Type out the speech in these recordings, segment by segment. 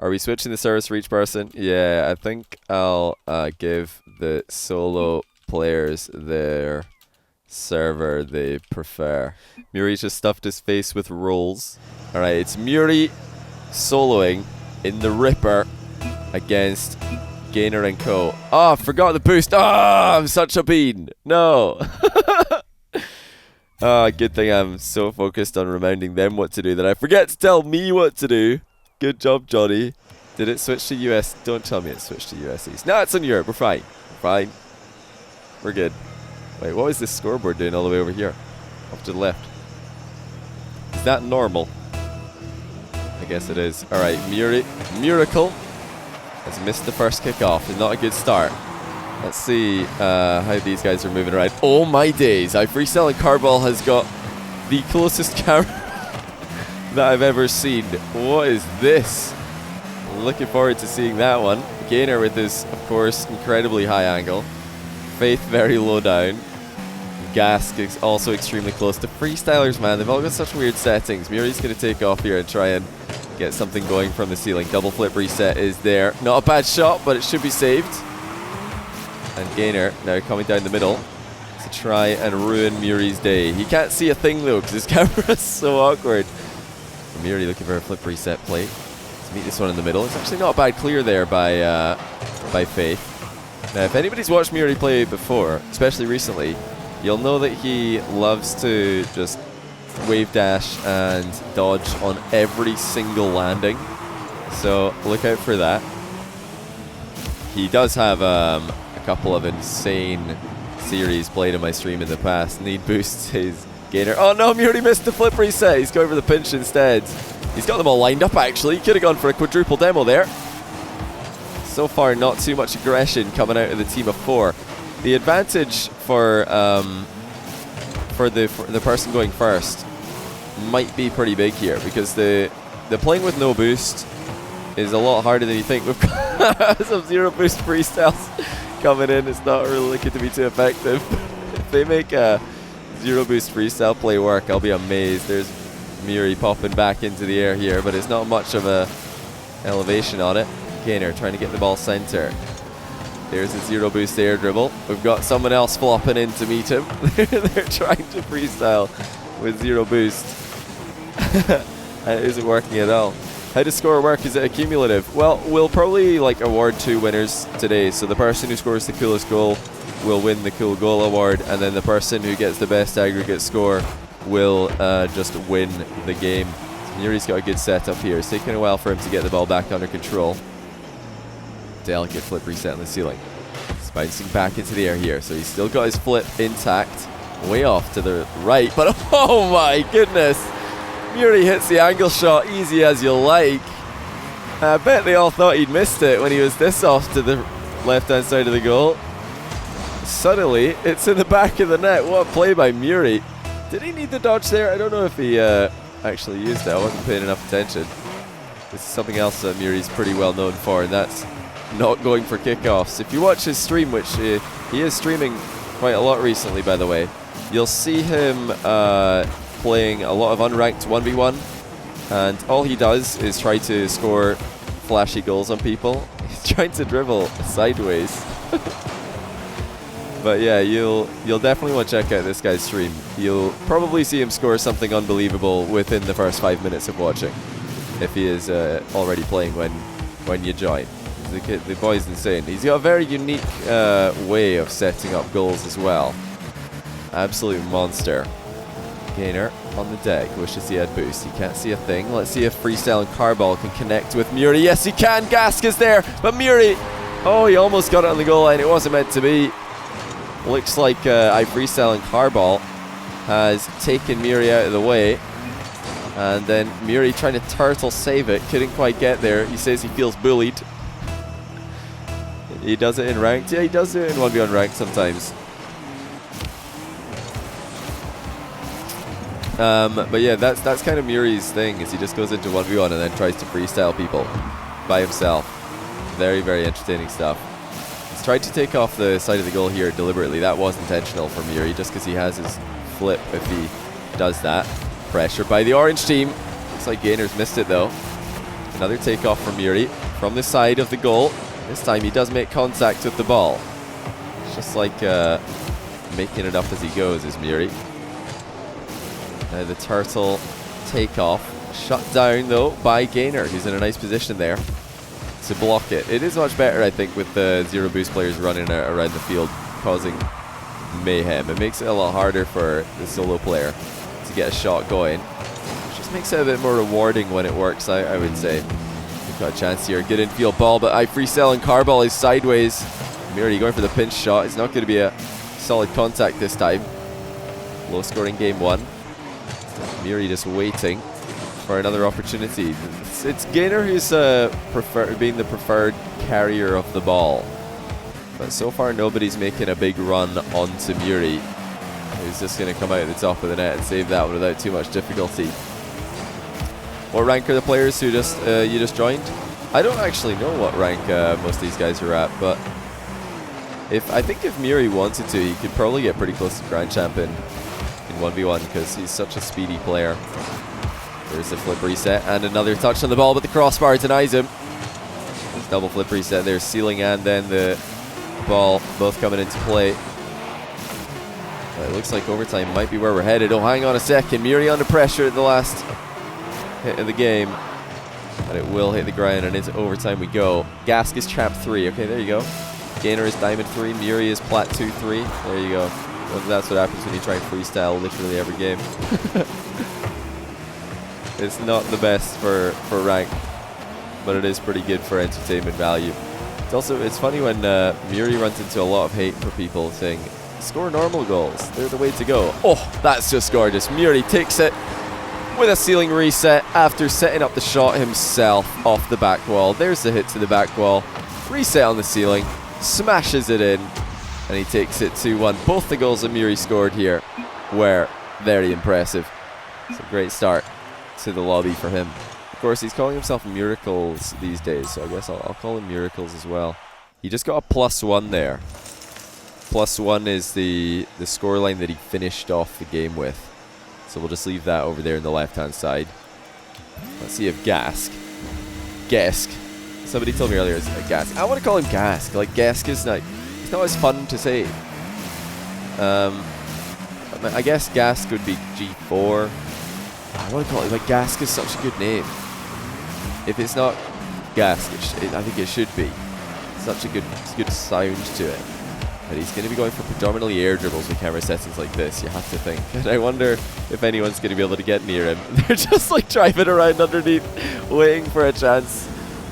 Are we switching the service for each person? Yeah, I think I'll give the solo players their server they prefer. Muri just stuffed his face with rolls. Alright, it's Muri soloing in the Ripper against Ganer and Co. Oh, I forgot the boost. Oh, I'm such a bean. No. Oh, good thing I'm so focused on reminding them what to do that I forget to tell me what to do. Good job, Johnny. Did it switch to US? Don't tell me it switched to US East. No, it's on Europe. We're fine. We're fine. We're good. Wait, what is this scoreboard doing all the way over here? Off to the left. Is that normal? I guess it is. Alright, Miracle has missed the first kickoff. It's not a good start. Let's see how these guys are moving around. Oh my days. Freestyler Carball has got the closest camera that I've ever seen. What is this? Looking forward to seeing that one. Gainer with his, of course, incredibly high angle. Faith very low down. g3sk is also extremely close. The Freestylers, man, they've all got such weird settings. Muri's going to take off here and try and get something going from the ceiling. Double flip reset is there. Not a bad shot, but it should be saved. And Gainer now coming down the middle to try and ruin Muri's day. He can't see a thing though because his camera is so awkward. Muri looking for a flip reset play. Let's meet this one in the middle. It's actually not a bad clear there by Faith. Now, if anybody's watched Muri play before, especially recently, you'll know that he loves to just wave dash and dodge on every single landing. So look out for that. He does have a couple of insane series played in my stream in the past. Need boosts his Gainer. Oh no, Muri missed the flip reset. He's going for the pinch instead. He's got them all lined up actually. Could have gone for a quadruple demo there. So far, not too much aggression coming out of the team of 4. The advantage for the person going first might be pretty big here because the playing with no boost is a lot harder than you think. We've got some zero boost freestyles coming in. It's not really looking to be too effective. If they make a zero boost freestyle play work, I'll be amazed. There's Muri popping back into the air here, but it's not much of a elevation on it. Gainer trying to get the ball center. There's a zero boost air dribble. We've got someone else flopping in to meet him. They're trying to freestyle with zero boost. And it isn't working at all. How does score work? Is it accumulative? Well, we'll probably award 2 winners today. So the person who scores the coolest goal will win the cool goal award, and then the person who gets the best aggregate score will just win the game. So Muri's got a good setup here. It's taking a while for him to get the ball back under control. Delicate flip reset on the ceiling. He's bouncing back into the air here, so he's still got his flip intact. Way off to the right, but oh my goodness! Muri hits the angle shot easy as you like. I bet they all thought he'd missed it when he was this off to the left-hand side of the goal. Suddenly, it's in the back of the net. What a play by Muri. Did he need the dodge there? I don't know if he actually used it. I wasn't paying enough attention. This is something else that Muri's pretty well known for, and that's not going for kickoffs. If you watch his stream, which he is streaming quite a lot recently, by the way, you'll see him playing a lot of unranked 1v1, and all he does is try to score flashy goals on people. He's trying to dribble sideways. But yeah, you'll definitely want to check out this guy's stream. You'll probably see him score something unbelievable within the first 5 minutes of watching, if he is already playing when you join. The boy's insane. He's got a very unique way of setting up goals as well. Absolute monster. Gainer on the deck. Wishes he had boost. He can't see a thing. Let's see if Freestyle and Carball can connect with Muri. Yes, he can. g3sk is there. But Muri, oh, he almost got it on the goal line. It wasn't meant to be. Looks like Freestyle and Carball has taken Muri out of the way. And then Muri trying to turtle save it. Couldn't quite get there. He says he feels bullied. He does it in ranked. Yeah, he does it in 1v1 ranked sometimes. But yeah, that's kind of Muri's thing, is he just goes into 1v1 and then tries to freestyle people by himself. Very, very entertaining stuff. He's tried to take off the side of the goal here deliberately. That was intentional for Muri, just because he has his flip if he does that. Pressure by the orange team. Looks like Gainer's missed it though. Another takeoff from Muri from the side of the goal. This time he does make contact with the ball. It's just like making it up as he goes is Muri. The turtle takeoff. Shut down though by Ganer, who's in a nice position there to block it. It is much better, I think, with the zero boost players running around the field causing mayhem. It makes it a lot harder for the solo player to get a shot going. It just makes it a bit more rewarding when it works, I would say. We've got a chance here. Good infield ball, but Freestyler and Carball is sideways. Muri going for the pinch shot. It's not going to be a solid contact this time. Low scoring game 1. Muri just waiting for another opportunity. It's Ganer who's being the preferred carrier of the ball. But so far nobody's making a big run onto Muri. He's just going to come out at the top of the net and save that one without too much difficulty. What rank are the players who just you just joined? I don't actually know what rank most of these guys are at, but I think if Muri wanted to, he could probably get pretty close to Grand Champion in 1v1 because he's such a speedy player. There's a flip reset and another touch on the ball, but the crossbar denies him. There's double flip reset there, ceiling and then the ball both coming into play. But it looks like overtime might be where we're headed. Oh, hang on a second. Muri under pressure at the last hit of the game. And it will hit the ground and into overtime we go. g3sk is champ 3. Okay, there you go. Ganer is diamond 3. Muri is plat 2-3. There you go. Well, that's what happens when you try and freestyle literally every game. It's not the best for rank, but it is pretty good for entertainment value. It's funny when Muri runs into a lot of hate for people saying, score normal goals, they're the way to go. Oh, that's just gorgeous. Muri takes it with a ceiling reset after setting up the shot himself off the back wall. There's the hit to the back wall. Reset on the ceiling, smashes it in, and he takes it 2-1. Both the goals that Muri scored here were very impressive. It's a great start to the lobby for him. Of course, he's calling himself MuiricleS these days, so I guess I'll call him MuiricleS as well. He just got a +1 there. +1 is the scoreline that he finished off the game with. So we'll just leave that over there in the left-hand side. Let's see if g3sk. Somebody told me earlier it's g3sk. I want to call him g3sk. Like, g3sk is not, it's not as fun to say. I guess g3sk would be G4. I want to call it, like, g3sk is such a good name. If it's not g3sk, I think it should be. Such a good sound to it. But he's going to be going for predominantly air dribbles with camera settings like this, you have to think. And I wonder if anyone's going to be able to get near him. They're just like driving around underneath, waiting for a chance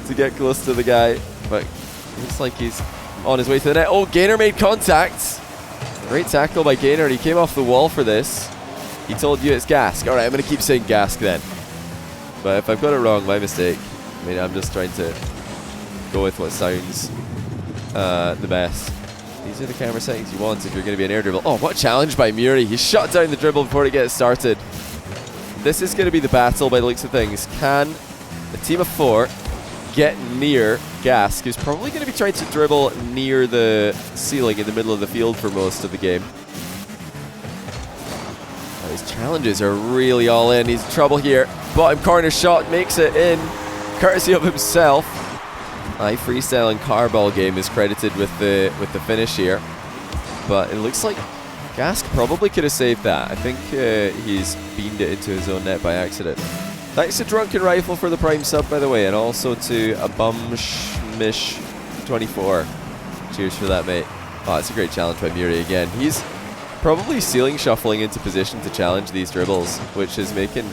to get close to the guy. But it looks like he's on his way to the net. Oh, Ganer made contact. Great tackle by Ganer, and he came off the wall for this. He told you it's g3sk. Alright, I'm going to keep saying g3sk then. But if I've got it wrong, my mistake. I mean, I'm just trying to go with what sounds the best. These are the camera settings you want if you're going to be an air dribble. Oh, what a challenge by Muri. He shut down the dribble before it gets started. This is going to be the battle by the looks of things. Can a team of 4 get near g3sk, who's probably going to be trying to dribble near the ceiling in the middle of the field for most of the game. His challenges are really all in. He's in trouble here. Bottom corner shot makes it in, courtesy of himself. Freestyler and Carball game is credited with the finish here, but it looks like g3sk probably could have saved that. I think he's beamed it into his own net by accident. Thanks to Drunken Rifle for the Prime sub, by the way, and also to a Bumshmish24. Cheers for that, mate. Oh, it's a great challenge by Muri again. He's probably ceiling shuffling into position to challenge these dribbles, which is making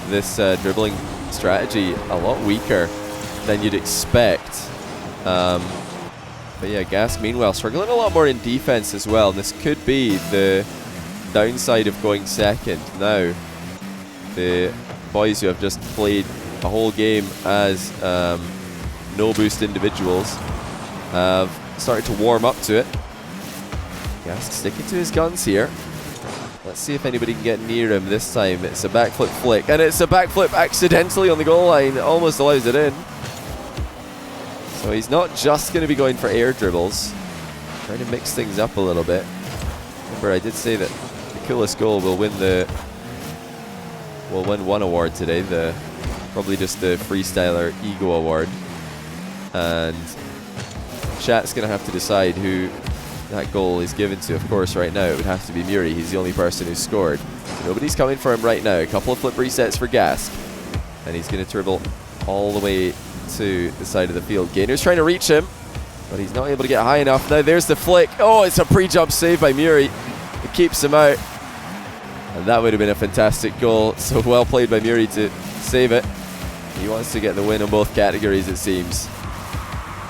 this dribbling strategy a lot weaker than you'd expect. But yeah, g3sk meanwhile struggling a lot more in defense as well. And this could be the downside of going second. Now, the boys who have just played a whole game as no boost individuals have started to warm up to it. g3sk sticking to his guns here. Let's see if anybody can get near him this time. It's a backflip flick, and it's a backflip accidentally on the goal line. It almost allows it in. So he's not just going to be going for air dribbles. Trying to mix things up a little bit. Remember, I did say that the coolest goal will win one award today, the Probably just the Freestyler Ego Award. And chat's going to have to decide who that goal is given to. Of course, right now it would have to be Muri. He's the only person who's scored. So nobody's coming for him right now. A couple of flip resets for g3sk. And he's going to dribble all the way to the side of the field. Ganer's trying to reach him, but he's not able to get high enough. Now there's the flick. Oh, it's a pre-jump save by Muri. It keeps him out. And that would have been a fantastic goal. So well played by Muri to save it. He wants to get the win on both categories, it seems.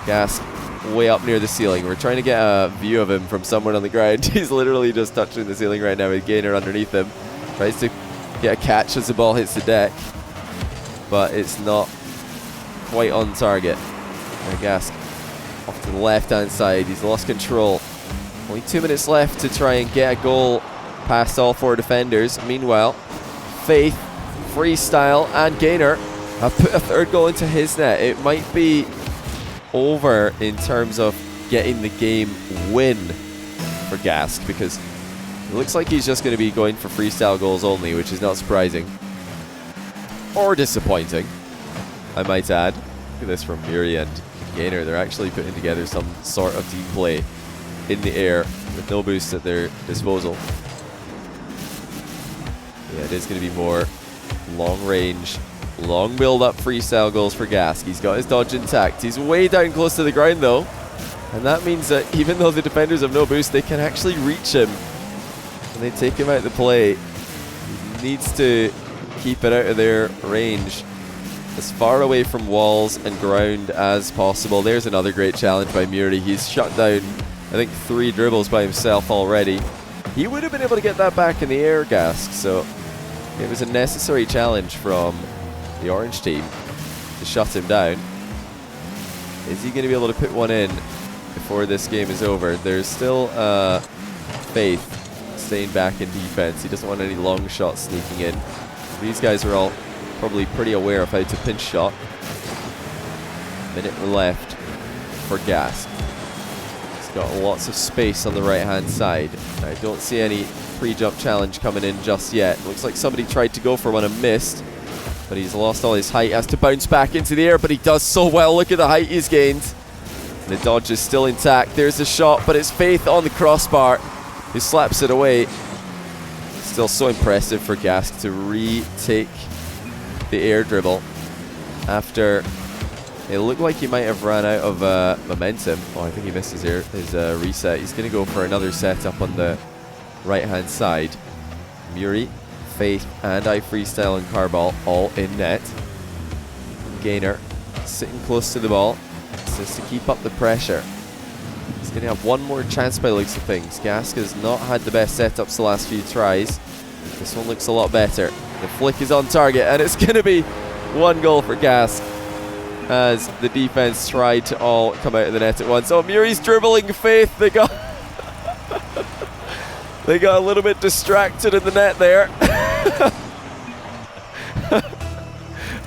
g3sk way up near the ceiling. We're trying to get a view of him from somewhere on the ground. He's literally just touching the ceiling right now with Ganer underneath him. Tries to get a catch as the ball hits the deck, but it's not quite on target. Now g3sk off to the left-hand side. He's lost control. Only 2 minutes left to try and get a goal past all 4 defenders. Meanwhile, Faith, Freestyle, and Ganer have put a 3rd goal into his net. It might be over in terms of getting the game win for g3sk, because it looks like he's just going to be going for freestyle goals only, which is not surprising. Or disappointing, I might add. Look at this from Muri and Ganer. They're actually putting together some sort of team play in the air with no boost at their disposal. Yeah, it is going to be more long range, long build-up freestyle goals for g3sk. He's got his dodge intact. He's way down close to the ground though, and that means that even though the defenders have no boost, they can actually reach him and they take him out of the play. He needs to keep it out of their range, as far away from walls and ground as possible. There's another great challenge by Muri. He's shut down, I think, 3 dribbles by himself already. He would have been able to get that back in the air, g3sk, so it was a necessary challenge from the orange team to shut him down. Is he going to be able to put one in before this game is over? There's still Faith staying back in defense. He doesn't want any long shots sneaking in. These guys are all probably pretty aware of how to pinch shot. Minute left for g3sk. He's got lots of space on the right hand side. I don't see any pre-jump challenge coming in just yet. Looks like somebody tried to go for one and missed, but he's lost all his height. Has to bounce back into the air, but he does so well. Look at the height he's gained. The dodge is still intact. There's the shot, but it's Faith on the crossbar who slaps it away. Still so impressive for g3sk to retake the air dribble after it looked like he might have ran out of momentum. Oh, I think he missed his reset. He's going to go for another set up on the right hand side. Muri, Faith, and iFreestyle and Carball all in net. Ganer sitting close to the ball, just to keep up the pressure. He's going to have one more chance by the looks of things. g3sk has not had the best setups the last few tries. This one looks a lot better. The flick is on target, and it's going to be 1 goal for g3sk as the defense tried to all come out of the net at once. Oh, Muri's dribbling Faith. They got they got a little bit distracted in the net there.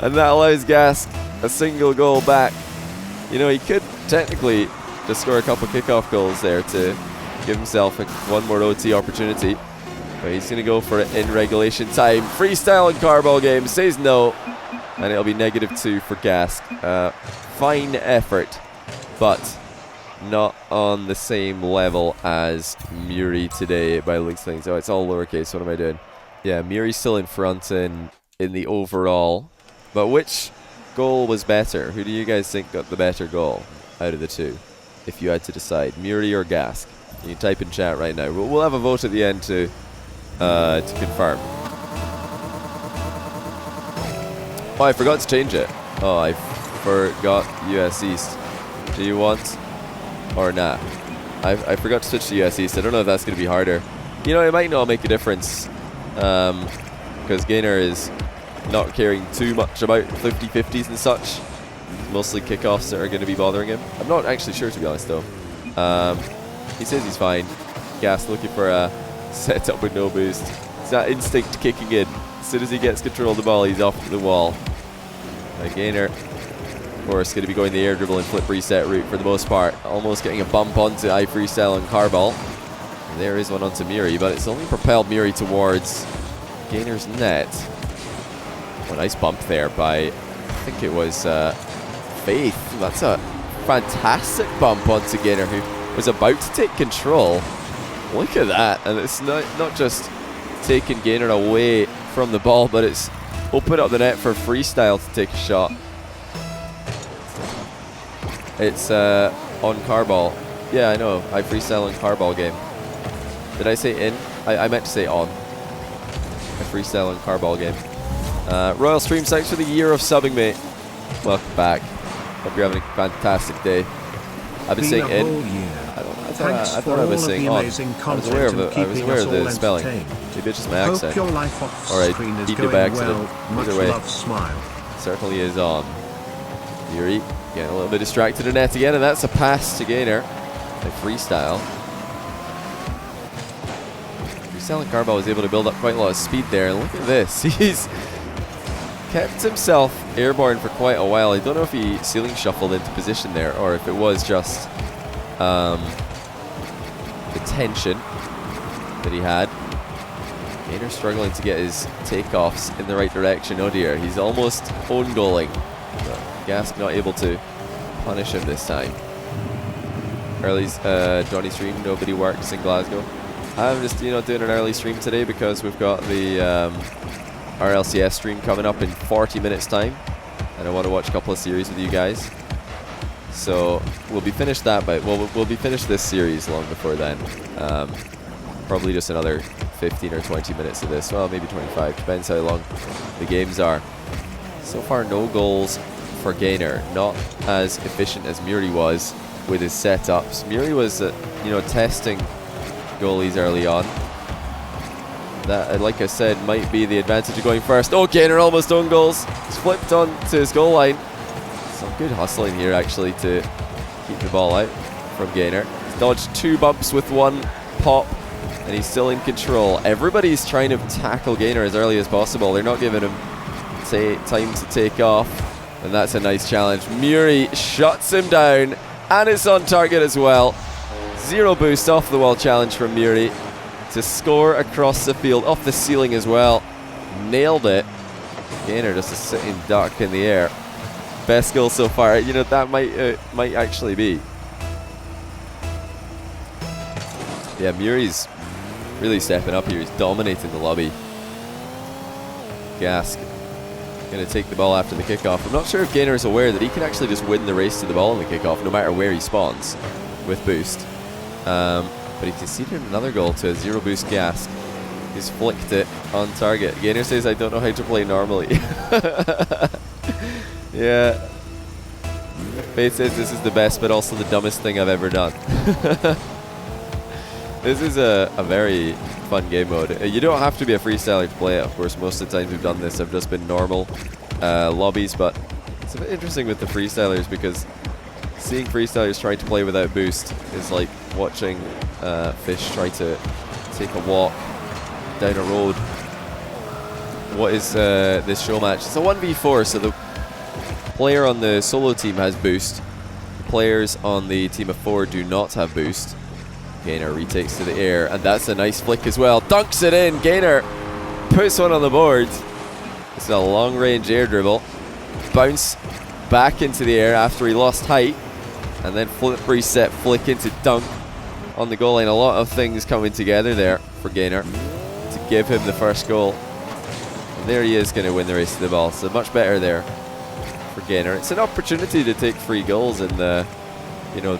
And that allows g3sk a single goal back. You know, he could technically just score a couple kickoff goals there to give himself one more OT opportunity. But he's going to go for it in regulation time. Freestyle and Carball game says no, and it'll be -2 for g3sk. Fine effort, but not on the same level as Muri today by the looks of things. Oh, it's all lowercase. What am I doing? Yeah, Muri's still in front in the overall. But which goal was better? Who do you guys think got the better goal out of the two, if you had to decide? Muri or g3sk? You can type in chat right now. We'll have a vote at the end to confirm. Oh, I forgot to change it. Oh, I forgot US East. Do you want or not? I forgot to switch to US East. I don't know if that's going to be harder. You know, it might not make a difference because Ganer is not caring too much about 50-50s and such. Mostly kickoffs that are going to be bothering him. I'm not actually sure, to be honest, though. He says he's fine. g3sk looking for a setup with no boost. It's that instinct kicking in. As soon as he gets control of the ball, he's off to the wall. Ganer, of course, going to be going the air dribble and flip reset route for the most part. Almost getting a bump onto iFreestyle and Carball. And there is one onto Muri, but it's only propelled Muri towards Ganer's net. Oh, nice bump there by think it was Faith. That's a fantastic bump onto Ganer, who was about to take control. Look at that, and it's not just taking Ganer away from the ball, but it's opened up the net for Freestyle to take a shot. It's on Carball. Yeah, I know. I freestyle on Carball game. Did I say in? I meant to say on. I freestyle on Carball game. Royal Stream, thanks for the year of subbing, mate. Welcome back. Hope you're having a fantastic day. I've been saying in. I thought I was saying on. I was aware of it. I was aware of the spelling. Maybe it's just my accent. Or I beat it by accident. Either way, certainly is on. Yuri getting a little bit distracted in net again, and that's a pass to Ganer. By Freestyle. Freestyle and Carball was able to build up quite a lot of speed there. And look at this. He's kept himself airborne for quite a while. I don't know if he ceiling shuffled into position there, or if it was just the tension that he had. Ganer struggling to get his takeoffs in the right direction. Oh dear, he's almost own goaling. g3sk not able to punish him this time. Early's Johnny stream, nobody works in Glasgow. I'm just doing an early stream today because we've got the RLCS stream coming up in 40 minutes time, and I want to watch a couple of series with you guys. So we'll be finished that, but we'll be finished this series long before then. Probably just another 15 or 20 minutes of this. Well, maybe 25. Depends how long the games are. So far, no goals for Ganer. Not as efficient as Muri was with his setups. Muri was, testing goalies early on. That, like I said, might be the advantage of going first. Oh, Ganer almost own goals. He's flipped on to his goal line. Some good hustling here, actually, to keep the ball out from Ganer. He's dodged 2 bumps with 1 pop, and he's still in control. Everybody's trying to tackle Ganer as early as possible. They're not giving him time to take off, and that's a nice challenge. Muri shuts him down, and it's on target as well. 0 boost off the wall challenge from Muri to score across the field, off the ceiling as well. Nailed it. Ganer just a sitting duck in the air. Best goal so far. That might actually be. Yeah, Muri's really stepping up here. He's dominating the lobby. g3sk going to take the ball after the kickoff. I'm not sure if Ganer is aware that he can actually just win the race to the ball in the kickoff no matter where he spawns with boost. But he conceded another goal to a 0 boost g3sk. He's flicked it on target. Ganer says, I don't know how to play normally. Yeah. Faith says this is the best but also the dumbest thing I've ever done. This is a very fun game mode. You don't have to be a freestyler to play it. Of course, most of the times we've done this have just been normal lobbies, but it's a bit interesting with the freestylers because seeing freestylers trying to play without boost is like watching fish try to take a walk down a road. What is this show match? It's a 1v4, so the player on the solo team has boost. The players on the team of 4 do not have boost. Ganer retakes to the air, and that's a nice flick as well. Dunks it in. Ganer puts one on the board. It's a long-range air dribble. Bounce back into the air after he lost height, and then flip reset, flick into dunk on the goal line. A lot of things coming together there for Ganer to give him the first goal. And there he is, going to win the race to the ball. So much better there for Ganer. It's an opportunity to take 3 goals in the,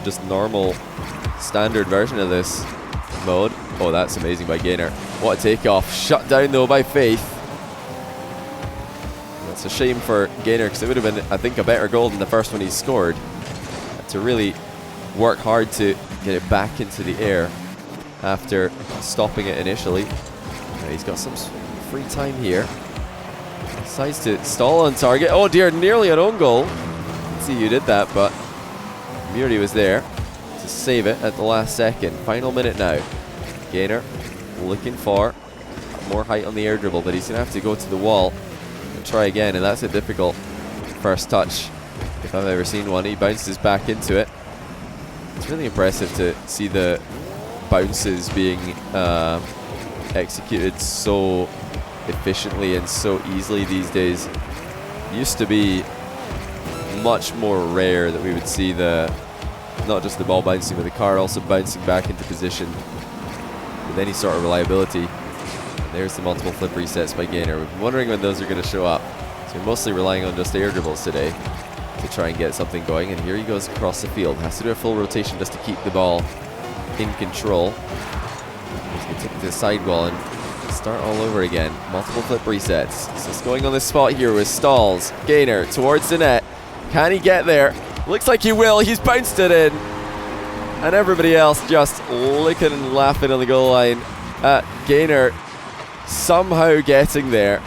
just normal standard version of this mode. Oh, that's amazing by Ganer. What a takeoff. Shut down though by Faith. That's a shame for Ganer because it would have been, I think, a better goal than the first one he scored. Had to really work hard to get it back into the air after stopping it initially. Now he's got some free time here. Decides to stall on target. Oh dear, nearly an own goal. Let's see who did that, but Muri was there to save it at the last second. Final minute now. Ganer looking for more height on the air dribble, but he's going to have to go to the wall and try again, and that's a difficult first touch if I've ever seen one. He bounces back into it. It's really impressive to see the bounces being executed so efficiently and so easily these days. Used to be much more rare that we would see not just the ball bouncing, but the car also bouncing back into position with any sort of reliability. And there's the multiple flip resets by Ganer. We've been wondering when those are going to show up. So we're mostly relying on just air dribbles today to try and get something going. And here he goes across the field. Has to do a full rotation just to keep the ball in control. He's going to take it to the sidewall and start all over again. Multiple flip resets. So it's going on this spot here with stalls. Ganer towards the net. Can he get there? Looks like he will. He's bounced it in. And everybody else just licking and laughing on the goal line at Ganer somehow getting there.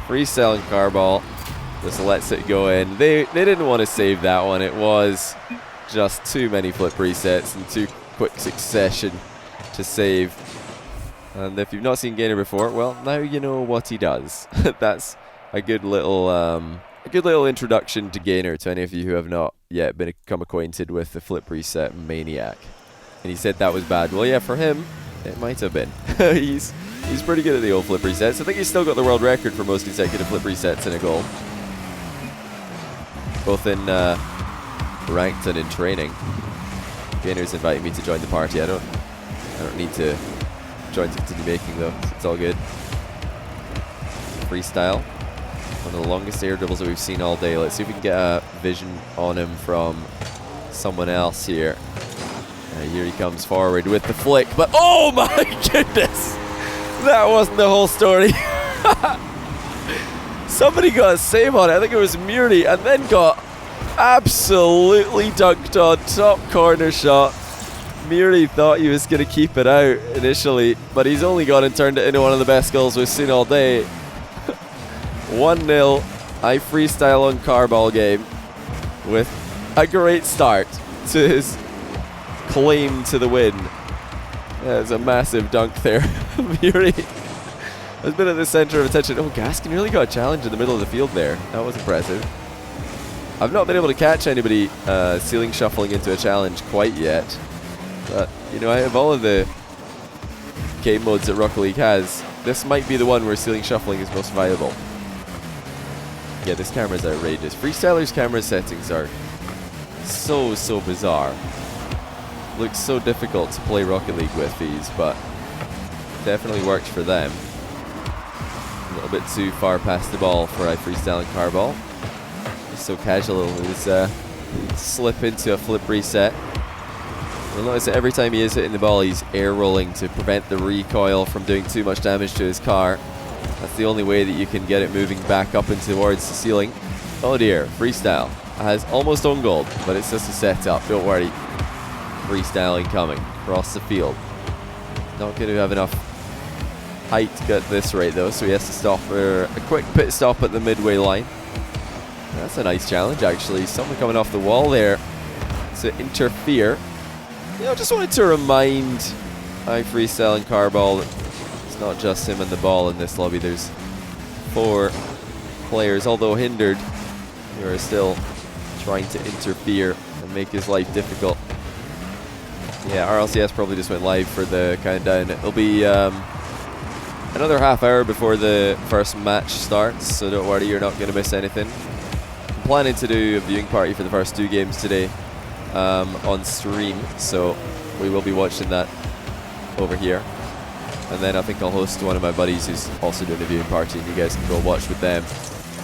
Freestyling Carball just lets it go in. They didn't want to save that one. It was just too many flip resets in too quick succession to save. And if you've not seen Ganer before, well, now you know what he does. That's a good little introduction to Ganer to any of you who have not yet become acquainted with the flip reset maniac. And he said that was bad. Well, yeah, for him, it might have been. He's pretty good at the old flip resets. I think he's still got the world record for most consecutive flip resets in a goal, both in ranked and in training. Ganer's inviting me to join the party. I don't need to join to continue making though. So it's all good. Freestyle. One of the longest air dribbles that we've seen all day. Let's see if we can get a vision on him from someone else here. Here he comes forward with the flick, but oh my goodness! That wasn't the whole story. Somebody got a save on it. I think it was Muri, and then got absolutely dunked on. Top corner shot. Muri thought he was going to keep it out initially, but he's only gone and turned it into one of the best goals we've seen all day. 1-0 iFreestyle on Carball game with a great start to his claim to the win. There's a massive dunk there. Muri has been at the center of attention. Oh, g3sk really got a challenge in the middle of the field there. That was impressive. I've not been able to catch anybody ceiling shuffling into a challenge quite yet. But, you know, out of all of the game modes that Rocket League has, this might be the one where ceiling shuffling is most viable. Yeah, this camera's outrageous. Freestyler's camera settings are so bizarre. Looks so difficult to play Rocket League with these, but definitely worked for them. A little bit too far past the ball for iFreestyle and Carball. Just so casual, he'd slip into a flip reset. You'll notice that every time he is hitting the ball, he's air rolling to prevent the recoil from doing too much damage to his car. That's the only way that you can get it moving back up and towards the ceiling. Oh dear, Freestyle has almost own goal, but it's just a setup, don't worry. Freestyle incoming across the field. Not going to have enough height to get this rate though, so he has to stop for a quick pit stop at the midway line. That's a nice challenge actually. Someone coming off the wall there to interfere. You know, just wanted to remind iFreestyle and Carball that it's not just him and the ball in this lobby. There's 4 players, although hindered, who are still trying to interfere and make his life difficult. Yeah, RLCS probably just went live for the countdown. It'll be another half hour before the first match starts, so don't worry, you're not going to miss anything. I'm planning to do a viewing party for the first 2 games today on stream, so we will be watching that over here. And then I think I'll host one of my buddies who's also doing a viewing party, and you guys can go watch with them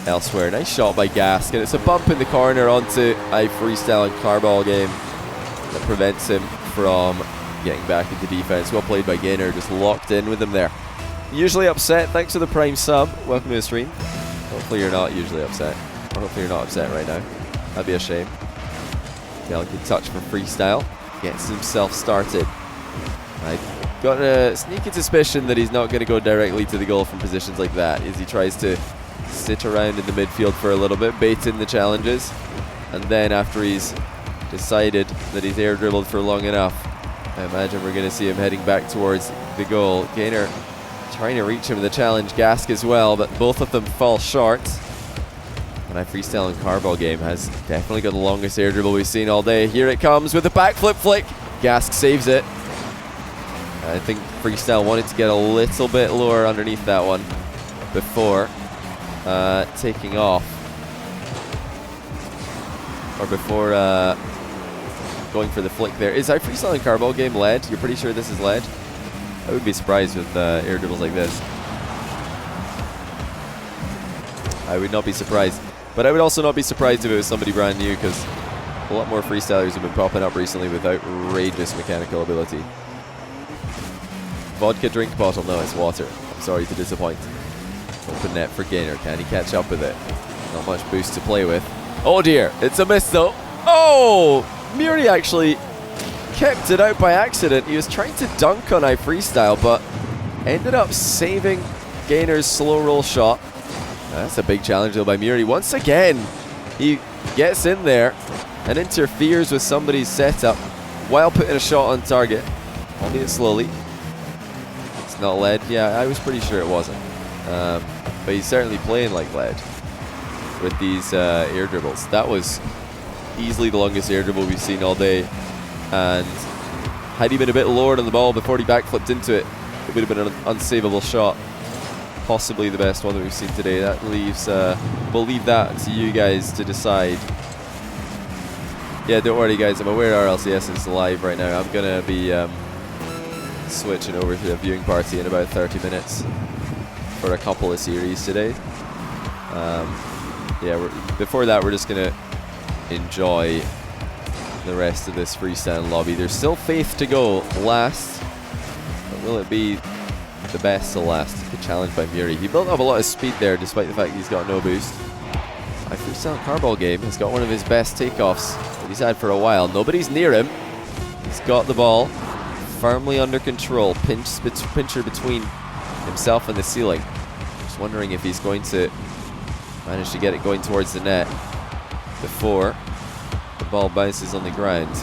elsewhere. Nice shot by g3sk, and it's a bump in the corner onto iFreestyle and Carball game that prevents him from getting back into defense. Well played by Ganer, just locked in with him there. Usually upset, thanks for the prime sub. Welcome to the stream. Hopefully you're not usually upset. Or hopefully you're not upset right now. That'd be a shame. Delicate touch for Freestyle. Gets himself started. I've got a sneaky suspicion that he's not going to go directly to the goal from positions like that, as he tries to sit around in the midfield for a little bit, bait in the challenges, and then after he's decided that he's air dribbled for long enough, I imagine we're going to see him heading back towards the goal. Ganer trying to reach him in the challenge, g3sk as well, but both of them fall short. And iFreestyle and Carball game has definitely got the longest air dribble we've seen all day. Here it comes with the backflip flick. g3sk saves it. I think Freestyle wanted to get a little bit lower underneath that one before taking off. or before going for the flick there. Is iFreestyling Carball game lead? You're pretty sure this is lead? I would be surprised with air dribbles like this. I would not be surprised. But I would also not be surprised if it was somebody brand new, because a lot more freestylers have been popping up recently with outrageous mechanical ability. Vodka drink bottle, no, it's water. I'm sorry to disappoint. Open net for Ganer. Can he catch up with it? Not much boost to play with. Oh dear, it's a miss though. Oh! Muri actually kept it out by accident. He was trying to dunk on iFreestyle, but ended up saving Ganer's slow roll shot. That's a big challenge though by Muri. Once again, he gets in there and interferes with somebody's setup while putting a shot on target, albeit slowly. It's not lead. Yeah, I was pretty sure it wasn't. But he's certainly playing like lead with these air dribbles. That was easily the longest air dribble we've seen all day. And had he been a bit lower on the ball before he backflipped into it, it would have been an unsavable shot. Possibly the best one that we've seen today. That leaves, we'll leave that to you guys to decide. Yeah, don't worry guys, I'm aware RLCS is live right now. I'm going to be switching over to a viewing party in about 30 minutes for a couple of series today. Yeah, before that we're just going to enjoy the rest of this freestyle lobby. There's still Faith to go last, but will it be the best to last? Good challenge by Muri. He built up a lot of speed there despite the fact he's got no boost. iFreestyle Carball game has got one of his best takeoffs that he's had for a while. Nobody's near him. He's got the ball firmly under control. Pincher between himself and the ceiling. Just wondering if he's going to manage to get it going towards the net before the ball bounces on the ground.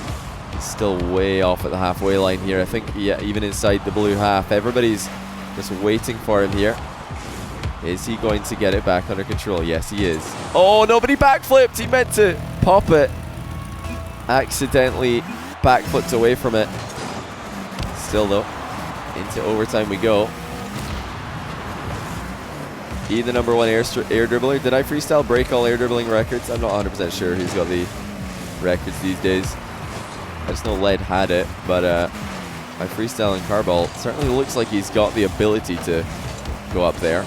He's still way off at the halfway line here. I think, yeah, even inside the blue half, everybody's just waiting for him here. Is he going to get it back under control? Yes, he is. Oh, nobody backflipped. He meant to pop it. Accidentally backflipped away from it. Still, though, into overtime we go. He the #1 air dribbler. Did iFreestyle break all air dribbling records? I'm not 100% sure who's got the records these days. I just know Led had it, but iFreestyle and Carball certainly looks like he's got the ability to go up there.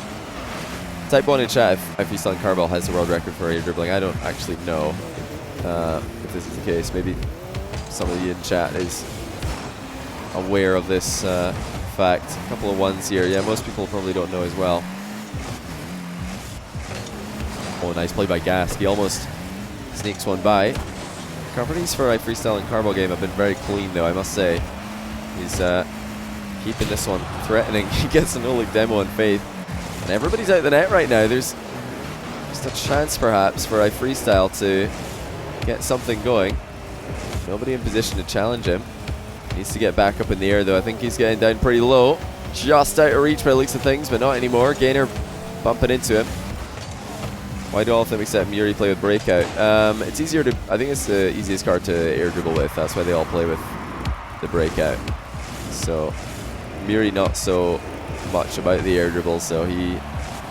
Type 1 in chat if iFreestyle and Carball has the world record for air dribbling. I don't actually know if this is the case. Maybe somebody in chat is aware of this fact. A couple of ones here. Yeah, most people probably don't know as well. Oh, nice play by g3sk. He almost sneaks one by. Companies for iFreestyle and Carball game have been very clean though, I must say. He's keeping this one threatening. He gets a no-look demo on Faith. And everybody's out the net right now. There's just a chance perhaps for iFreestyle to get something going. Nobody in position to challenge him. Needs to get back up in the air though. I think he's getting down pretty low. Just out of reach by the looks of things, but not anymore. Ganer bumping into him. Why do all of them except Muri play with Breakout? It's easier to, I think it's the easiest card to air dribble with. That's why they all play with the Breakout. So Muri not so much about the air dribble, so he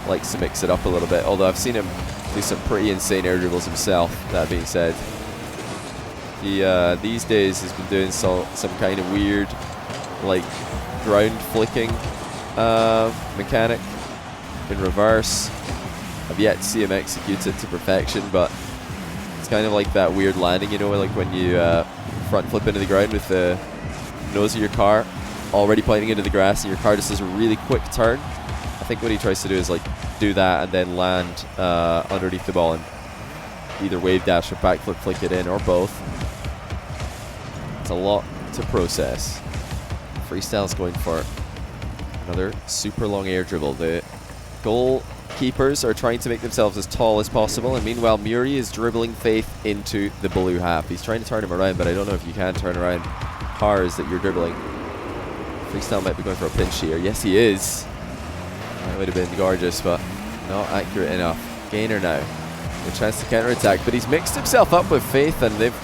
likes to mix it up a little bit. Although I've seen him do some pretty insane air dribbles himself, that being said. He these days has been doing some kind of weird, like, ground flicking mechanic in reverse. I've yet to see him execute it to perfection, but it's kind of like that weird landing, you know, like when you front flip into the ground with the nose of your car already pointing into the grass and your car just does a really quick turn. I think what he tries to do is like do that and then land underneath the ball and either wave dash or backflip flick it in, or both. It's a lot to process. Freestyle's going for another super long air dribble. The goalkeepers are trying to make themselves as tall as possible, and meanwhile Muri is dribbling Faith into the blue half. He's trying to turn him around, but I don't know if you can turn around cars that you're dribbling. Freestyle might be going for a pinch here. Yes, he is. That would have been gorgeous, but not accurate enough. Ganer now. A chance to counter-attack, but he's mixed himself up with Faith, and they've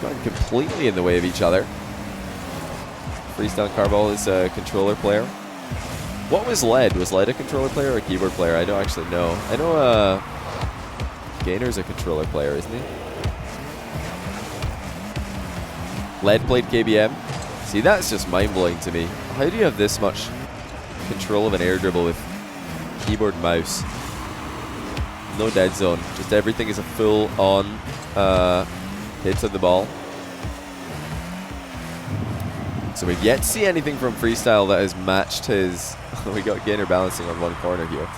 gone completely in the way of each other. Freestyle Carball is a controller player. What was Led? Was Led a controller player or a keyboard player? I don't actually know. I know Ganer's a controller player, isn't he? Lead played KBM. See, that's just mind-blowing to me. How do you have this much control of an air dribble with keyboard and mouse? No dead zone. Just everything is a full-on hit of the ball. So we've yet to see anything from Freestyle that has matched his... we got Ganer balancing on one corner here.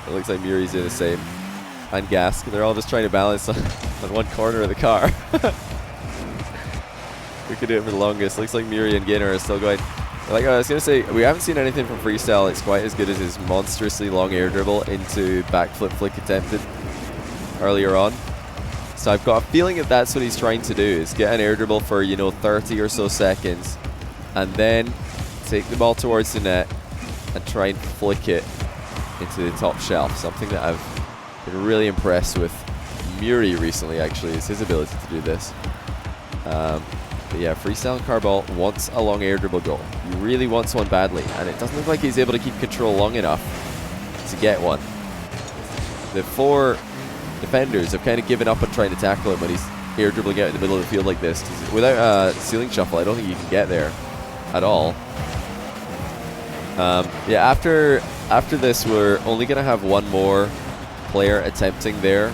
It looks like Muri's doing the same. And g3sk. They're all just trying to balance on one corner of the car. We could do it for the longest. Looks like Muri and Ganer are still going. Like I was going to say, we haven't seen anything from Freestyle. It's quite as good as his monstrously long air dribble into backflip flick attempted earlier on. So I've got a feeling that that's what he's trying to do, is get an air dribble for, you know, 30 or so seconds, and then take the ball towards the net and try and flick it into the top shelf. Something that I've been really impressed with Muri recently, actually, is his ability to do this. But yeah, Freestyle and Carball wants a long air dribble goal. He really wants one badly, and it doesn't look like he's able to keep control long enough to get one. The 4 defenders have kind of given up on trying to tackle him when he's air dribbling out in the middle of the field like this. Without a ceiling shuffle, I don't think you can get there at all. Yeah, after this, we're only going to have one more player attempting their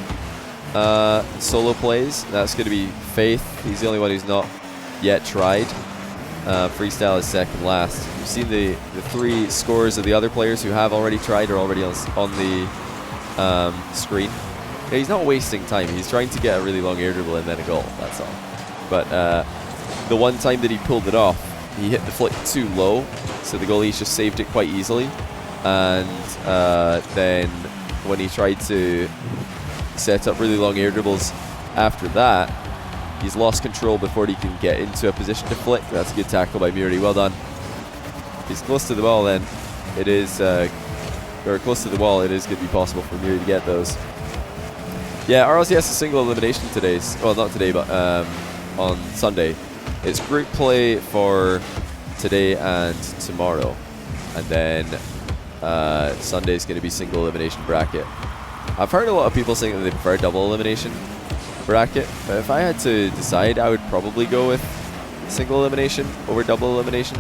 solo plays. That's going to be Faith. He's the only one who's not yet tried. Freestyle is second last. You've seen the 3 scores of the other players who have already tried are already on the screen. Yeah, he's not wasting time. He's trying to get a really long air dribble and then a goal. That's all. But the one time that he pulled it off, he hit the flick too low, so the goalie's just saved it quite easily. And then when he tried to set up really long air dribbles after that, he's lost control before he can get into a position to flick. That's a good tackle by Muri. Well done. If he's close to the ball, then it is, or close to the wall, it is going to be possible for Muri to get those. Yeah, RLCS is single elimination today. Well, not today, but on Sunday. It's group play for today and tomorrow. And then Sunday is going to be single elimination bracket. I've heard a lot of people saying that they prefer double elimination bracket, but if I had to decide, I would probably go with single elimination over double elimination,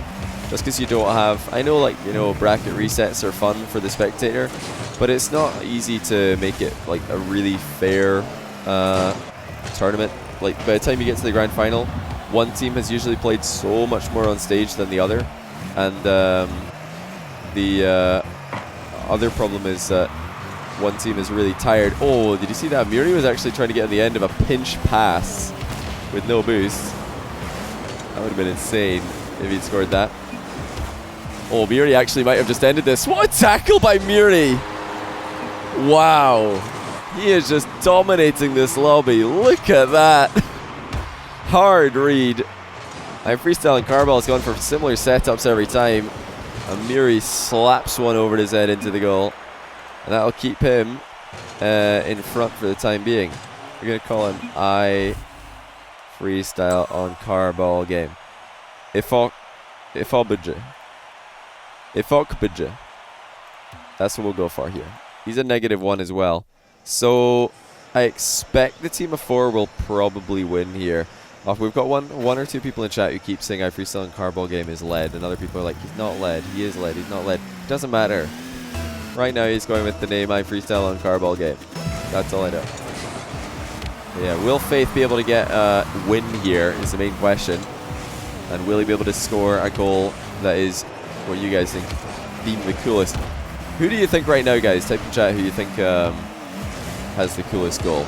just because you don't have, I know, like, you know, bracket resets are fun for the spectator, but it's not easy to make it like a really fair tournament. Like, by the time you get to the grand final, one team has usually played so much more on stage than the other, and the other problem is that one team is really tired. Oh, did you see that? Muri was actually trying to get on the end of a pinch pass with no boost. That would have been insane if he'd scored that. Oh, Muri actually might have just ended this. What a tackle by Muri! Wow. He is just dominating this lobby. Look at that. Hard read. And Freestyle and Carball has gone for similar setups every time. And Muri slaps one over his head into the goal. And that'll keep him in front for the time being. We're going to call him Freestyle on Carball game. Ifokbidja. That's what we'll go for here. He's a -1 as well. So I expect the team of 4 will probably win here. We've got one or two people in chat who keep saying Freestyle on Carball game is lead, and other people are like, he's not lead, he is lead, he's not lead. Doesn't matter. Right now he's going with the name Freestyle on Carball game. That's all I know. Yeah, will Faith be able to get a win here is the main question. And will he be able to score a goal that is what you guys think being the coolest? Who do you think right now, guys? Type in chat who you think has the coolest goal.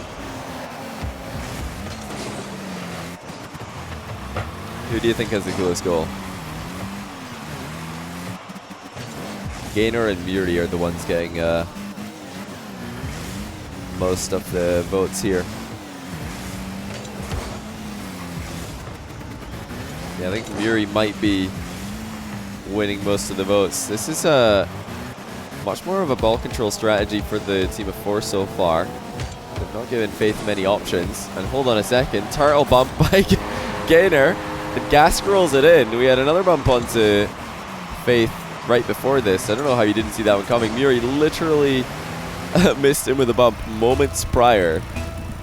Who do you think has the coolest goal? Ganer and Muri are the ones getting most of the votes here. Yeah, I think Muri might be winning most of the votes. This is much more of a ball control strategy for the team of 4 so far. They've not given Faith many options. And hold on a second, turtle bump by Ganer, and g3sk rolls it in. We had another bump onto Faith right before this. I don't know how you didn't see that one coming. Muri literally missed him with a bump moments prior,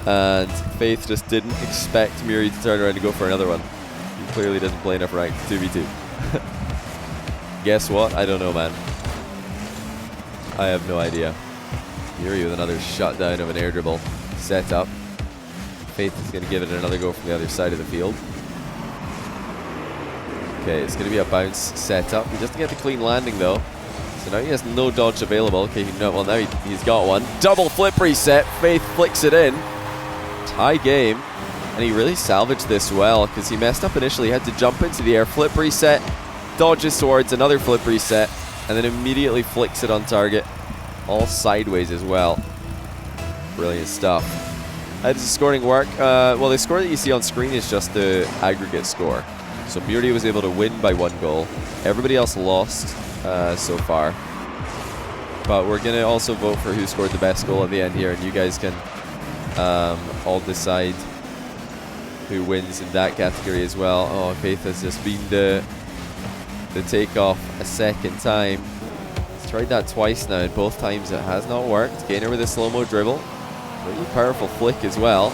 and Faith just didn't expect Muri to turn around and go for another one. He clearly doesn't play enough ranked 2v2. Guess what? I don't know, man. I have no idea. Yuri with another shutdown of an air dribble set up. Faith is going to give it another go from the other side of the field. Okay, it's going to be a bounce set up. He doesn't get the clean landing though. So now he has no dodge available. Okay, well now he's got one. Double flip reset. Faith flicks it in. Tie game. And he really salvaged this well because he messed up initially. He had to jump into the air, flip reset, dodges towards another flip reset, and then immediately flicks it on target. All sideways as well. Brilliant stuff. How does the scoring work? Well, the score that you see on screen is just the aggregate score. So Muri was able to win by 1 goal. Everybody else lost so far. But we're going to also vote for who scored the best goal at the end here, and you guys can all decide who wins in that category as well. Oh, Faith has just been the takeoff a second time. He's tried that twice now, and both times it has not worked. Ganer with a slow-mo dribble. Pretty powerful flick as well.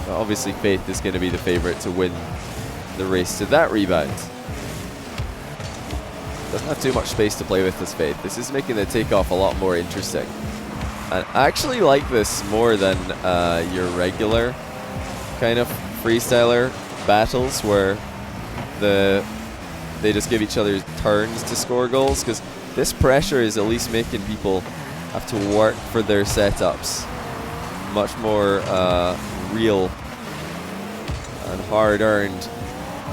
But obviously Faith is going to be the favorite to win the race to that rebound. Doesn't have too much space to play with this Faith. This is making the takeoff a lot more interesting. And I actually like this more than your regular kind of freestyler battles where they just give each other turns to score goals, because this pressure is at least making people have to work for their setups. Much more real and hard-earned.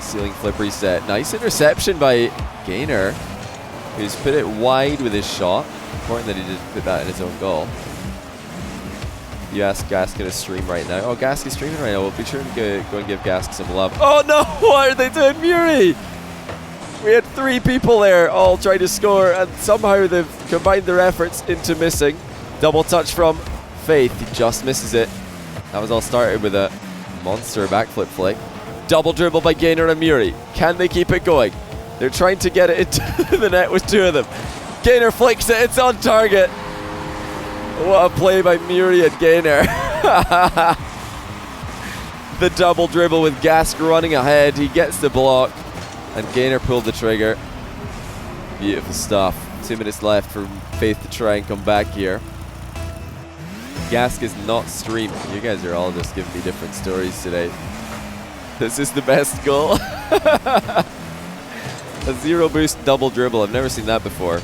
Ceiling flip reset. Nice interception by Gainer, who's put it wide with his shot. Important that he did put that in his own goal. You ask g3sk to stream right now. Oh, g3sk is streaming right now. We'll be sure to go and give g3sk some love. Oh no! What are they doing, Muri? We had 3 people there all trying to score, and somehow they've combined their efforts into missing. Double touch from Faith. He just misses it. That was all started with a monster backflip flick. Double dribble by Gainer and Muri. Can they keep it going? They're trying to get it into the net with 2 of them. Gainer flicks it. It's on target. What a play by Muri and Gainer. The double dribble with g3sk running ahead. He gets the block, and Gainer pulled the trigger. Beautiful stuff. 2 minutes left for Faith to try and come back here. g3sk is not streaming. You guys are all just giving me different stories today. This is the best goal. A 0 boost double dribble. I've never seen that before.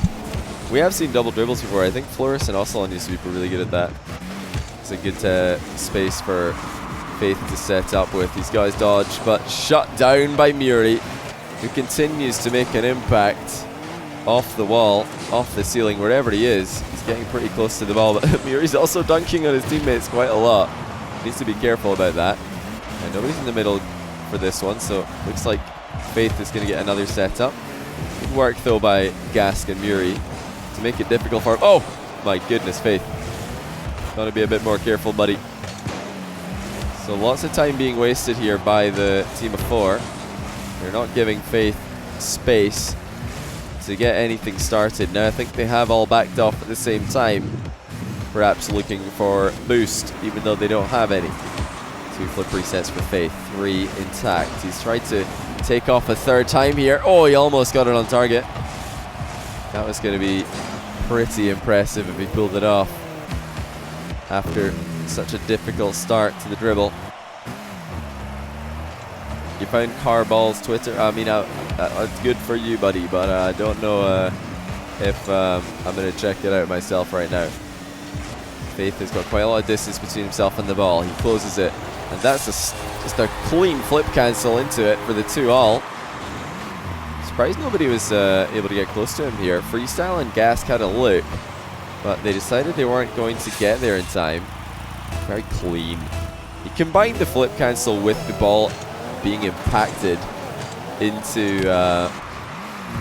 We have seen double dribbles before. I think Floris and Ossalon used to be really good at that. It's a good space for Faith to set up with. He's got his dodge, but shut down by Muri, who continues to make an impact off the wall, off the ceiling, wherever he is. He's getting pretty close to the ball, but Muri's also dunking on his teammates quite a lot. Needs to be careful about that. And nobody's in the middle for this one, so looks like Faith is going to get another setup. Good work though by g3sk and Muri to make it difficult for him. Oh my goodness, Faith. Gotta be a bit more careful, buddy. So lots of time being wasted here by the team of 4. They're not giving Faith space to get anything started. Now I think they have all backed off at the same time, perhaps looking for boost, even though they don't have any. 2 flip resets for Faith, 3 intact. He's tried to take off a 3rd time here. Oh, he almost got it on target. That was going to be pretty impressive if he pulled it off after such a difficult start to the dribble. You found Carball's Twitter? I mean, it's good for you, buddy, but I don't know if I'm going to check it out myself right now. Faith has got quite a lot of distance between himself and the ball. He closes it, and that's just a clean flip cancel into it for the 2-all. Surprised nobody was able to get close to him here. Freestyle and g3sk had a look, but they decided they weren't going to get there in time. Very clean. He combined the flip cancel with the ball being impacted into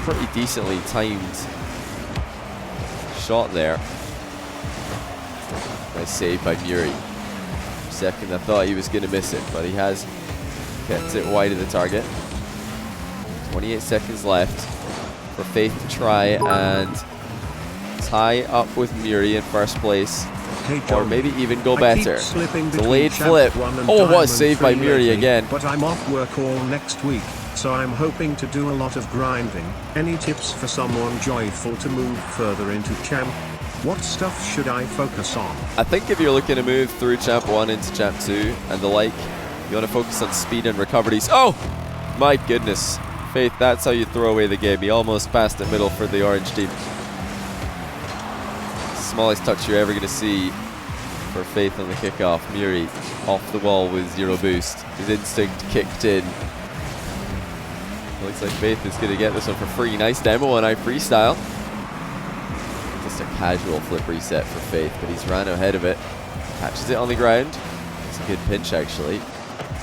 pretty decently timed shot there. Nice save by Muri. For a second I thought he was going to miss it, but he has kept it wide of the target. 28 seconds left for Faith to try and tie up with Muri in first place, or maybe even go better. Delayed flip. Oh, what a save by Muri again. But I'm off work all next week. so I'm hoping to do a lot of grinding. Any tips for someone joyful to move further into champ? What stuff should I focus on? I think if you're looking to move through champ 1 into champ 2 and the like, you want to focus on speed and recoveries. Oh! My goodness. Faith, that's how you throw away the game. He almost passed it middle for the orange team. Smallest touch you're ever going to see for Faith on the kickoff. Muri off the wall with 0 boost. His instinct kicked in. Looks like Faith is going to get this one for free. Nice demo on Freestyle. Just a casual flip reset for Faith, but he's ran ahead of it. Catches it on the ground. It's a good pinch actually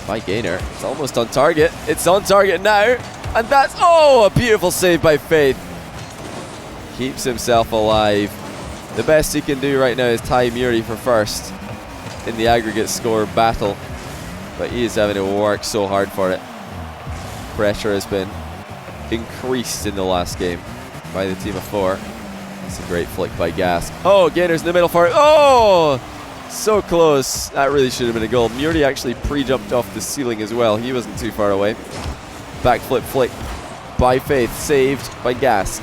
by Ganer. It's almost on target. It's on target now. And that's, oh, a beautiful save by Faith. Keeps himself alive. The best he can do right now is tie Muri for first in the aggregate score battle. But he is having to work so hard for it. Pressure has been increased in the last game by the team of 4. It's a great flick by g3sk. Oh, Ganer's in the middle for it. Oh, so close. That really should have been a goal. Muri actually pre-jumped off the ceiling as well. He wasn't too far away. Backflip flick by Faith, saved by g3sk.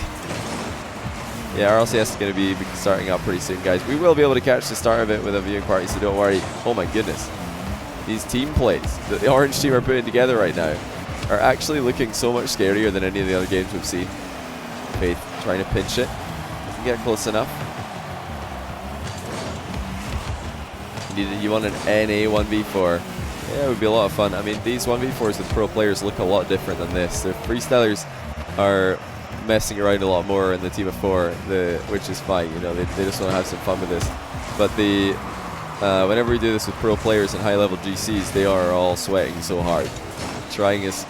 Yeah, RLCS is going to be starting up pretty soon, guys. We will be able to catch the start of it with a viewing party, so don't worry. Oh my goodness. These team plays that the orange team are putting together right now are actually looking so much scarier than any of the other games we've seen. Faith trying to pinch it. Doesn't get close enough. You want an NA 1v4. Yeah, it would be a lot of fun. I mean, these 1v4s with pro players look a lot different than this. The Freestylers are messing around a lot more in the team of 4, which is fine. You know, they just want to have some fun with this. But whenever we do this with pro players and high-level GCs, they are all sweating so hard, trying as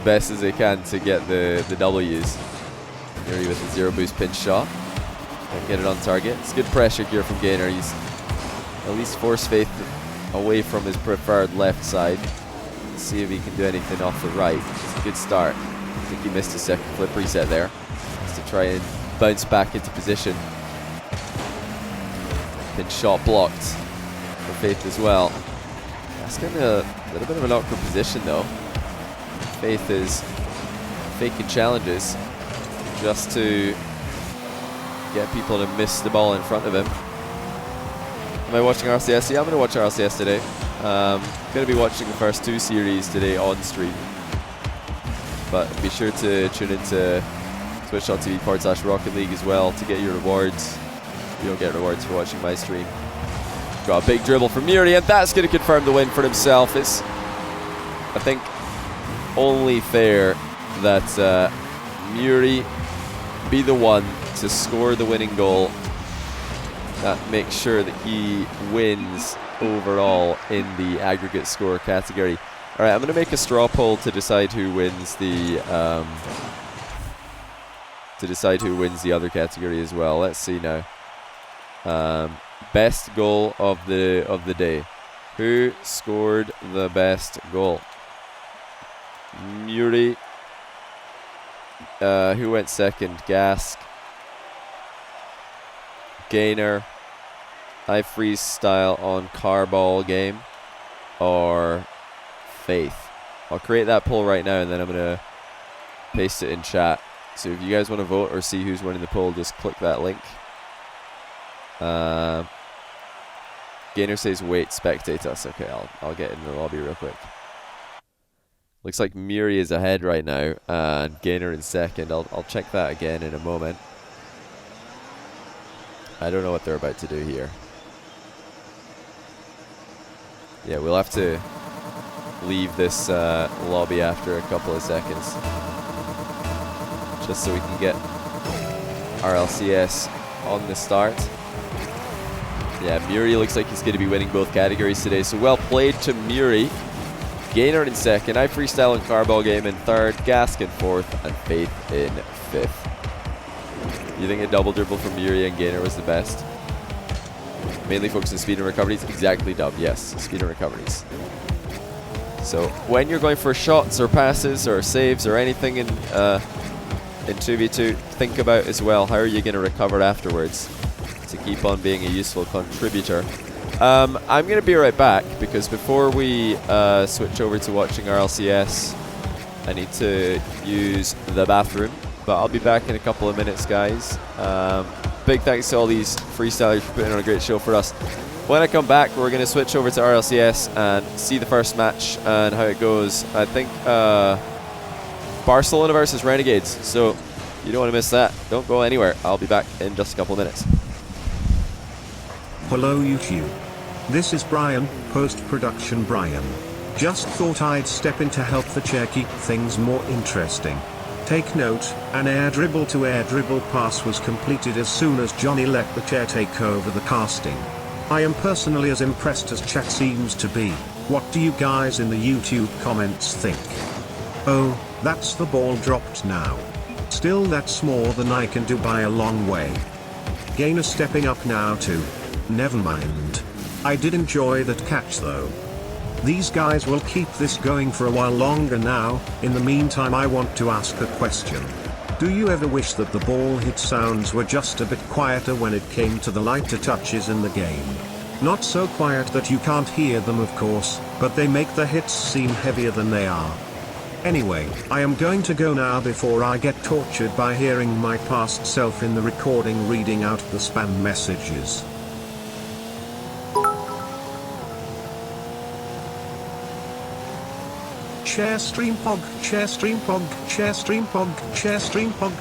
best as they can to get the W's. Muri with a 0 boost pinch shot. Can't get it on target. It's good pressure here from Ganer. He's at least forced Faith away from his preferred left side. Let's see if he can do anything off the right. It's a good start. I think he missed a second flip reset there. Just to try and bounce back into position. Pinch shot blocked for Faith as well. That's kind of a little bit of an awkward position though. Faith is faking challenges just to get people to miss the ball in front of him. Am I watching RLCS? Yeah, I'm going to watch RLCS today. I'm going to be watching the first 2 series today on stream. But be sure to tune into twitch.tv/Rocket League as well to get your rewards. You don't get rewards for watching my stream. Got a big dribble from Muri, and that's going to confirm the win for himself. It's, I think, only fair that Muri be the one to score the winning goal. That makes sure that he wins overall in the aggregate score category. All right, I'm going to make a straw poll to decide who wins the other category as well. Let's see now. Best goal of the day. Who scored the best goal? Muri. Who went second? g3sk. Ganer. Freestyle on Carball game, or Faith. I'll create that poll right now and then I'm going to paste it in chat. So if you guys want to vote or see who's winning the poll, just click that link. Gainer says wait, spectate us. Okay, I'll get in the lobby real quick. Looks like Muri is ahead right now and Gainer in second. I'll check that again in a moment. I don't know what they're about to do here. Yeah, we'll have to leave this lobby after a couple of seconds. Just so we can get RLCS on the start. Yeah, Muri looks like he's going to be winning both categories today. So well played to Muri. Gainer in second, Freestyle and Carball game in third, g3sk in fourth, and Faith in fifth. You think a double dribble from Muri and Ganer was the best? Mainly focused on speed and recoveries? Exactly, Dub. Yes, speed and recoveries. So when you're going for shots or passes or saves or anything in 2v2, think about as well, how are you going to recover afterwards to keep on being a useful contributor. I'm going to be right back because before we switch over to watching RLCS, I need to use the bathroom, but I'll be back in a couple of minutes, guys. Big thanks to all these freestylers for putting on a great show for us. When I come back, we're going to switch over to RLCS and see the first match and how it goes. I think Barcelona versus Renegades, so you don't want to miss that. Don't go anywhere. I'll be back in just a couple of minutes. Hello YouTube. This is Brian, post-production Brian. Just thought I'd step in to help the chair keep things more interesting. Take note, an air dribble to air dribble pass was completed as soon as Johnny let the chair take over the casting. I am personally as impressed as chat seems to be. What do you guys in the YouTube comments think? Oh, that's the ball dropped now. Still, that's more than I can do by a long way. Ganer stepping up now too. Never mind. I did enjoy that catch though. These guys will keep this going for a while longer now. In the meantime, I want to ask a question. Do you ever wish that the ball hit sounds were just a bit quieter when it came to the lighter touches in the game? Not so quiet that you can't hear them of course, but they make the hits seem heavier than they are. Anyway, I am going to go now before I get tortured by hearing my past self in the recording reading out the spam messages. Share stream pog, share stream pog, share stream pog, share stream pog,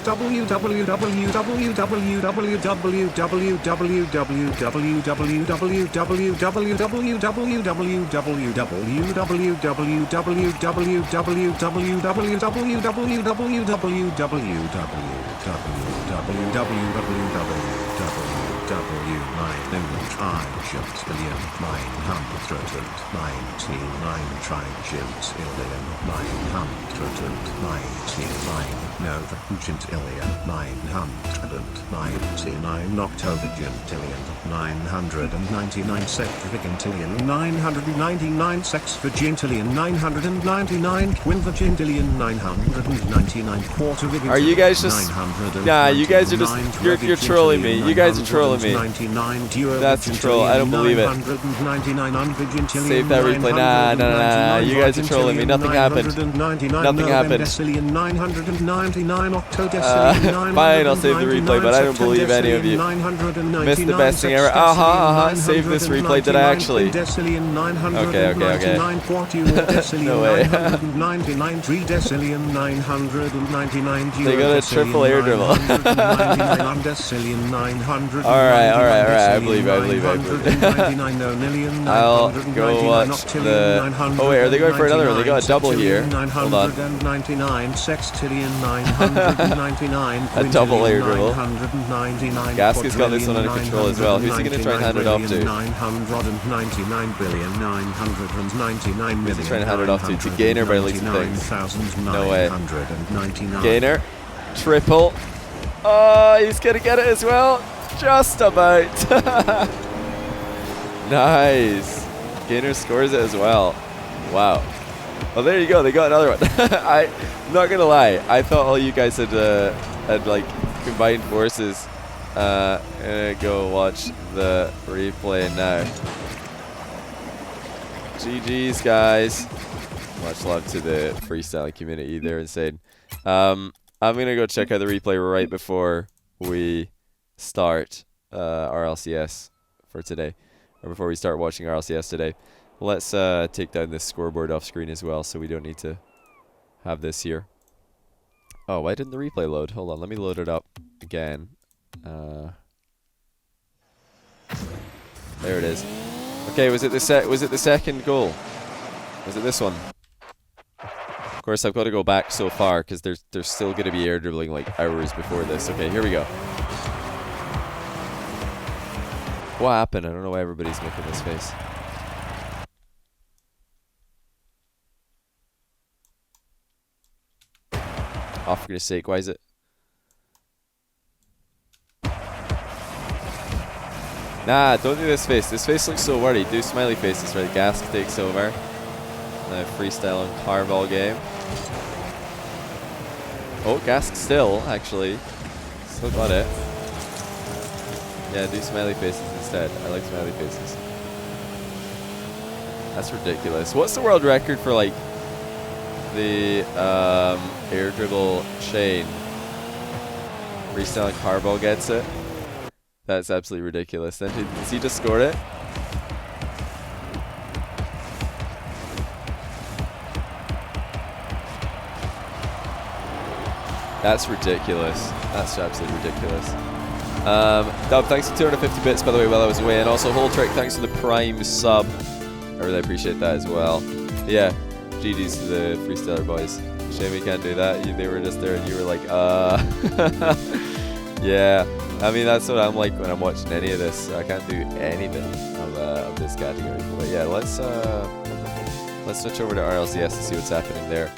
Are you guys just... Nah, you guys are just... You're trolling me. You guys are trolling me. That's a troll. I don't believe it. Save that replay. Nah. You guys are trolling me. Nothing happened. Nothing happened. Fine, I'll save the replay, but I don't believe any of you. Missed the best thing ever. Save this replay. Did I actually? Okay. No way. They got a triple air dribble. Alright. I believe it. I'll go watch the... Oh wait, are they going for another one? They got a double here. Hold on. A double air dribble. g3sk has got this one under control as well. Who's he going to try and hand it off to? Who's he trying to hand it off to? To Ganer by the looks of things. No way. Ganer. Triple. Oh, he's going to get it as well. Just about. Nice. Gainer scores it as well. Wow. Well, there you go. They got another one. I'm not gonna lie. I thought all you guys had like combined forces. Gonna go watch the replay now. GG's, guys. Much love to the freestyling community. They're insane. I'm gonna go check out the replay right before we start RLCS for today, or before we start watching RLCS today. Let's take down this scoreboard off screen as well, so we don't need to have this here. Oh, why didn't the replay load? Hold on, let me load it up again. There it is. Okay, was it the second goal? Was it this one? Of course, I've got to go back so far because there's still going to be air dribbling like hours before this. Okay, here we go. What happened? I don't know why everybody's making this face. Oh, for goodness sake, why is it? Nah, don't do this face. This face looks so worried. Do smiley faces, right? g3sk takes over. Freestyle and Carval game. Oh, g3sk still, actually. Still got it. Yeah, do smiley faces instead. I like smiley faces. That's ridiculous. What's the world record for, like, the air dribble chain. Freestyling Harball gets it. That's absolutely ridiculous. Then does he just score it? That's ridiculous. That's absolutely ridiculous. Dub, thanks for 250 bits, by the way, while I was away. And also, Whole Trick, thanks for the Prime sub. I really appreciate that as well. Yeah, GG's to the Freestyler boys. Shame we can't do that. They were just there and you were like, Yeah, I mean, that's what I'm like when I'm watching any of this. I can't do anything of this category. But yeah, let's switch over to RLCS to see what's happening there.